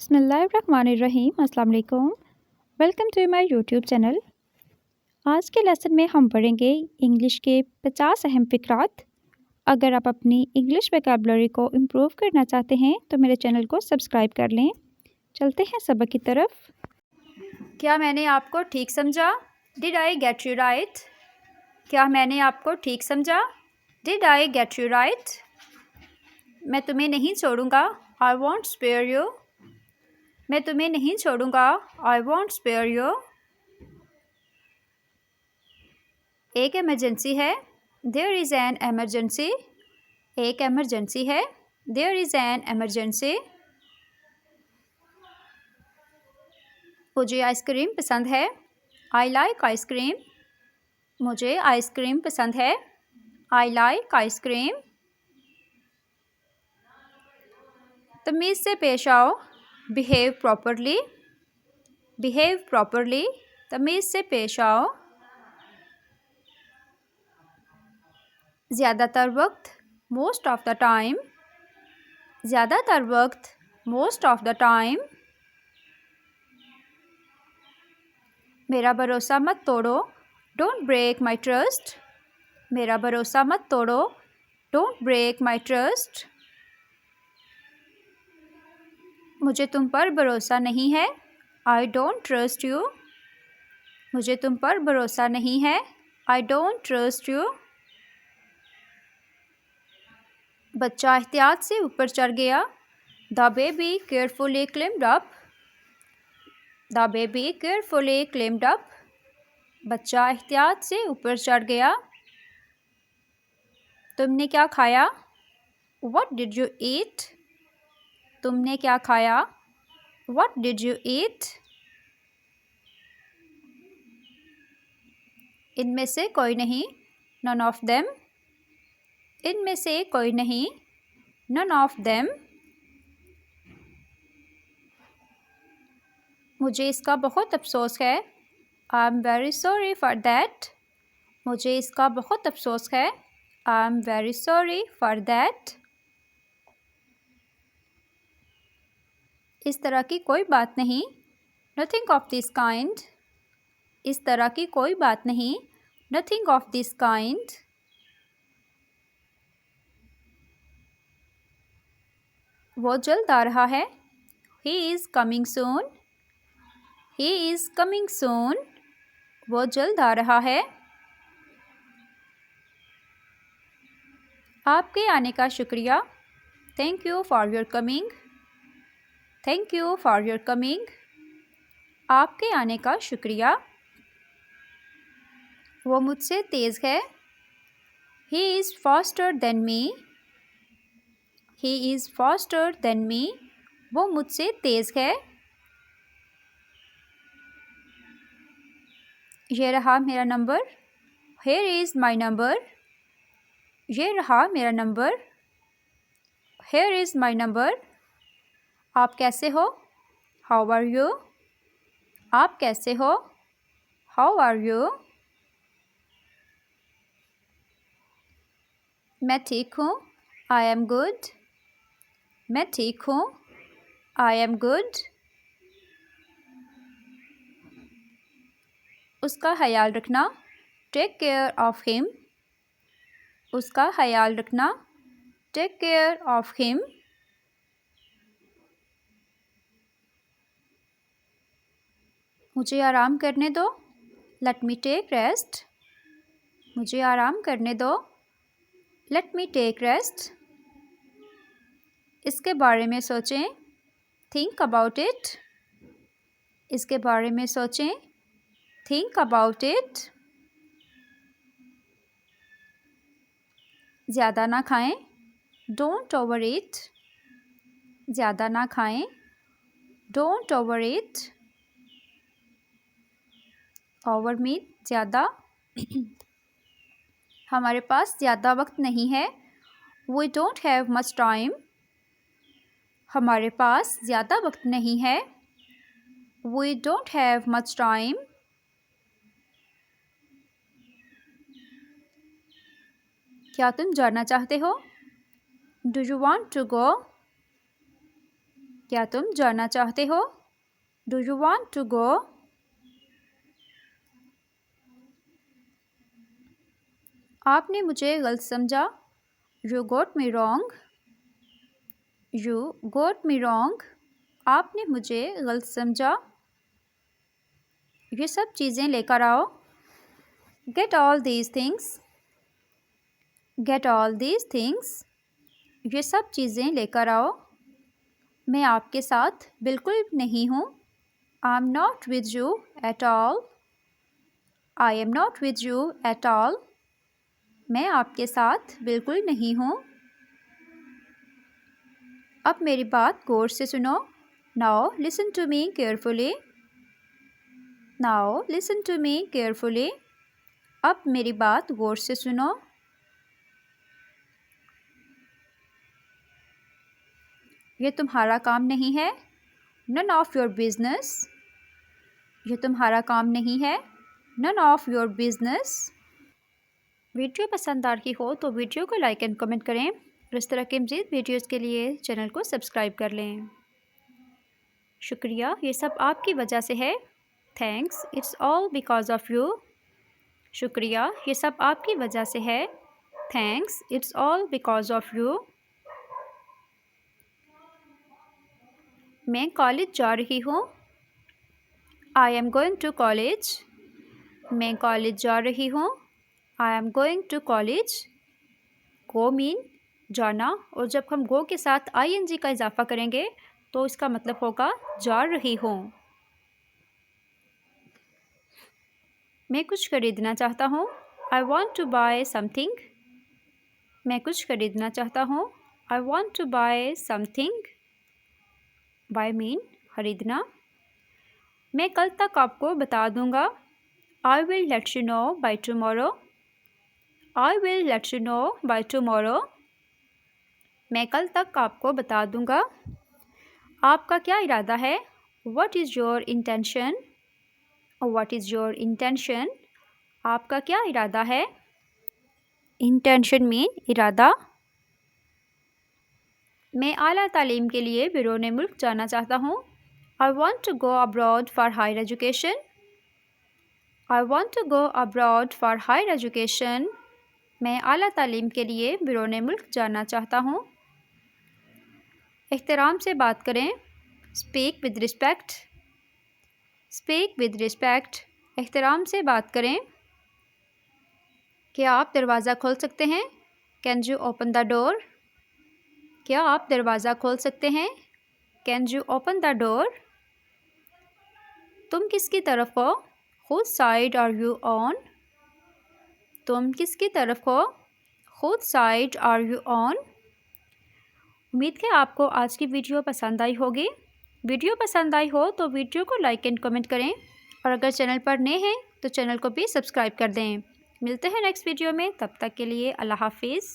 बिस्मिल्लाहिर्रहमानिर्रहीम। अस्सलाम वालेकुम। Welcome to my YouTube channel. आज के लेसन में हम पढ़ेंगे इंग्लिश के 50 अहम फ़िक्रात। अगर आप अपनी इंग्लिश वोकैबुलरी को इम्प्रूव करना चाहते हैं तो मेरे चैनल को सब्सक्राइब कर लें। चलते हैं सबक की तरफ। क्या मैंने आपको ठीक समझा? Did I get you right? क्या मैंने आपको ठीक समझा? Did I get you right? मैं तुम्हें नहीं छोड़ूंगा। I won't spare you. मैं तुम्हें नहीं छोड़ूंगा। I won't spare you. एक इमरजेंसी है। There is an emergency. एक एमरजेंसी है। There is an emergency. मुझे आइसक्रीम पसंद है। I like ice cream. मुझे आइसक्रीम पसंद है। I like ice cream. तमीज़ से पेश आओ। Behave properly. Behave properly. तमीज़ से पेश आओ। ज़्यादातर वक्त। Most of the time. ज़्यादातर वक्त। Most of the time. मेरा भरोसा मत तोड़ो। Don't break my trust. मेरा भरोसा मत तोड़ो। Don't break my trust. मुझे तुम पर भरोसा नहीं है। I don't trust you. मुझे तुम पर भरोसा नहीं है। I don't trust you. बच्चा एहतियात से ऊपर चढ़ गया। The baby carefully climbed up. The baby carefully climbed up. बच्चा एहतियात से ऊपर चढ़ गया। तुमने क्या खाया? What did you eat? तुमने क्या खाया? What did you eat? इनमें से कोई नहीं। None of them. इनमें से कोई नहीं। None of them. मुझे इसका बहुत अफसोस है। I'm very sorry for that. मुझे इसका बहुत अफसोस है। I'm very sorry for that. इस तरह की कोई बात नहीं। Nothing of this kind. इस तरह की कोई बात नहीं। Nothing of this kind. वो जल्द आ रहा है। He is coming soon. He is coming soon. वो जल्द आ रहा है। आपके आने का शुक्रिया। Thank you for your coming. Thank you for your coming. आपके आने का शुक्रिया। वो मुझसे तेज़ है। He is faster than me. He is faster than me. वो मुझसे तेज़ है। ये रहा मेरा number. Here is my number. ये रहा मेरा number. Here is my number. आप कैसे हो? How are you? आप कैसे हो? How are you? मैं ठीक हूँ। I am good. मैं ठीक हूँ। I am good. उसका ख्याल रखना। Take care of him. उसका ख्याल रखना। Take care of him. मुझे आराम करने दो। Let me take rest. मुझे आराम करने दो। Let me take rest. इसके बारे में सोचें। Think about it. इसके बारे में सोचें। Think about it. ज़्यादा ना खाएं। Don't overeat. ज़्यादा ना खाएं। Don't overeat. Over mean ज़्यादा। हमारे पास ज़्यादा वक्त नहीं है। We don't have much time. हमारे पास ज़्यादा वक्त नहीं है। We don't have much time. क्या तुम जाना चाहते हो? Do you want to go? क्या तुम जाना चाहते हो? Do you want to go? आपने मुझे गलत समझा। You got me wrong. You got me wrong. आपने मुझे गलत समझा। ये सब चीज़ें लेकर आओ। Get all these things. Get all these things. ये सब चीज़ें लेकर आओ। मैं आपके साथ बिल्कुल नहीं हूँ। I am not with you at all. I am not with you at all. मैं आपके साथ बिल्कुल नहीं हूँ। अब मेरी बात गौर से सुनो। Now listen to me carefully. Now listen to me carefully. अब मेरी बात गौर से सुनो। ये तुम्हारा काम नहीं है। None of your business. ये तुम्हारा काम नहीं है। None of your business. Video पसंद आ रही हो तो वीडियो को लाइक एंड कमेंट करें और इस तरह के मज़ीद वीडियोज़ के लिए चैनल को सब्सक्राइब कर लें। शुक्रिया, ये सब आपकी वजह से है। Thanks, it's all because of you. शुक्रिया, ये सब आपकी वजह से है। Thanks, it's all because of you. मैं कॉलेज जा रही हूँ। I am going to college. मैं कॉलेज जा रही हूँ। I am going to college. Go mean जाना, और जब हम गो के साथ ING का इजाफा करेंगे तो इसका मतलब होगा जा रही हूँ। मैं कुछ खरीदना चाहता हूँ। I want to buy something. मैं कुछ खरीदना चाहता हूँ। I want to buy something. Buy mean खरीदना। मैं कल तक आपको बता दूँगा। I will let you know by tomorrow. I will let you know by tomorrow. मैं कल तक आपको बता दूँगा। आपका क्या इरादा है? What is your intention? What is your intention? आपका क्या इरादा है? Intention मीन इरादा। मैं आला तालीम के लिए बैरून मुल्क जाना चाहता हूँ। I want to go abroad for higher education. I want to go abroad for higher education. मैं आला तालीम के लिए बैरून मुल्क जाना चाहता हूँ। एहतराम से बात करें। Speak with respect. Speak with respect. एहतराम से बात करें। क्या आप दरवाज़ा खोल सकते हैं? Can you open the door? क्या आप दरवाज़ा खोल सकते हैं? Can you open the door? तुम किसकी तरफ हो? Whose side are you on? तुम किसकी तरफ हो? Whose side are you on? उम्मीद है आपको आज की वीडियो पसंद आई होगी। वीडियो पसंद आई हो तो वीडियो को लाइक एंड कमेंट करें, और अगर चैनल पर नए हैं तो चैनल को भी सब्सक्राइब कर दें। मिलते हैं नेक्स्ट वीडियो में, तब तक के लिए अल्लाह हाफिज़।